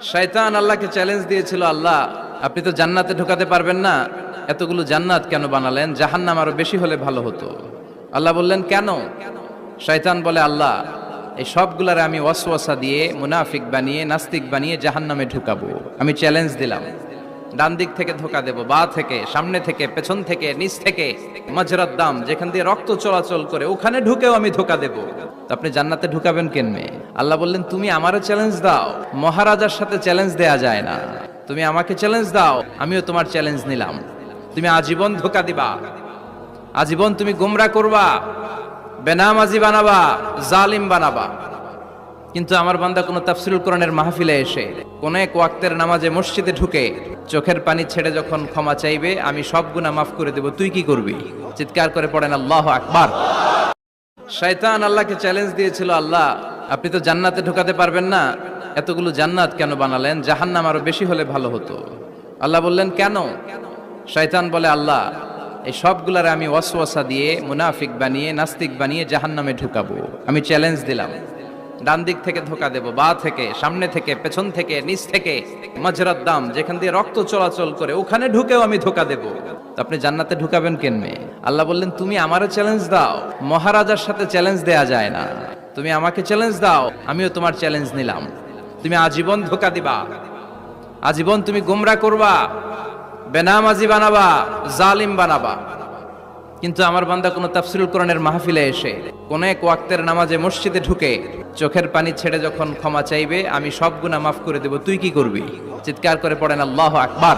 শয়তান আল্লাহকে চ্যালেঞ্জ দিয়েছিল, আল্লাহ আপনি তো জান্নাতে ঢোকাতে পারবেন না, এতগুলো জান্নাত কেন বানালেন? জাহান্নাম আরো বেশি হলে ভালো হতো। আল্লাহ বললেন কেন? শয়তান বলে, আল্লাহ এই সবগুলারে আমি ওয়াসওয়াসা দিয়ে মুনাফিক বানিয়ে নাস্তিক বানিয়ে জাহান্নামে ঢুকাবো। আমি চ্যালেঞ্জ দিলাম, ডান দিক থেকে ধোকা দেব, বা থেকে, সামনে থেকে, পেছন থেকে, নিচ থেকে, মাজরাত দাম যেখান দিয়ে রক্ত চলাচল করে ওখানে ঢুকেও আমি ধোকা দেব। তো আপনি জান্নাতে ঢুকাবেন কেনমে? আল্লাহ বললেন, তুমি আমারও চ্যালেঞ্জ দাও, মহারাজার সাথে চ্যালেঞ্জ দেয়া যায় না। তুমি আমাকে চ্যালেঞ্জ দাও, আমিও তোমার চ্যালেঞ্জ নিলাম। তুমি আজীবন ধোকা দিবা, আজীবন তুমি গোমরা করবা, বেনামাজি বানাবা, জালিম বানাবা। কিন্তু আমার বান্দা কোনো তাফসীরুল কোরআনের মাহফিলে এসে কোন এক ওয়াক্তের নামাজে মসজিদে ঢুকে চোখের পানি ছেড়ে যখন ক্ষমা চাইবে, আমি সব গুনাহ মাফ করে দেব, তুই কি করবি? চিৎকার করে পড়েন আল্লাহু আকবার। শয়তান আল্লাহকে চ্যালেঞ্জ দিয়েছিল, আল্লাহ আপনি তো জান্নাতে ঢোকাতে পারবেন না, এতগুলো জান্নাত কেন বানালেন? জাহান্নাম আরো বেশি হলে ভালো হতো। আল্লাহ বললেন কেন? শয়তান বলে, আল্লাহ এই সবগুলারে আমি ওয়াসওয়াসা দিয়ে মুনাফিক বানিয়ে নাস্তিক বানিয়ে জাহান্নামে ঢুকাবো। আমি চ্যালেঞ্জ দিলাম, ডান দিক থেকে ধোকা দেব, বা থেকে, সামনে থেকে, পেছন থেকে, নিচ থেকে, মাজরাত দাম যেখান দিয়ে রক্ত চলাচল করে ওখানে ঢুকেও আমি ধোকা দেব। তো আপনি জান্নাতে ঢুকাবেন কেনমে? আল্লাহ বললেন, তুমি আমারও চ্যালেঞ্জ দাও, মহারাজার সাথে চ্যালেঞ্জ দেয়া যায় না। তুমি আমাকে চ্যালেঞ্জ দাও, আমিও তোমার চ্যালেঞ্জ নিলাম। তুমি আজীবন ধোকা দিবা, আজীবন তুমি গোমরা করবা, বেনামাজি বানাবা, জালিম বানাবা। কিন্তু আমার বান্দা কোনো তাফসীরুল কোরআনের মাহফিলে এসে কোন এক ওয়াক্তের নামাজে মসজিদে ঢুকে চোখের পানি ছেড়ে যখন ক্ষমা চাইবে, আমি সব গুনাহ মাফ করে দেব, তুই কি করবি? চিৎকার করে পড়েন আল্লাহু আকবার।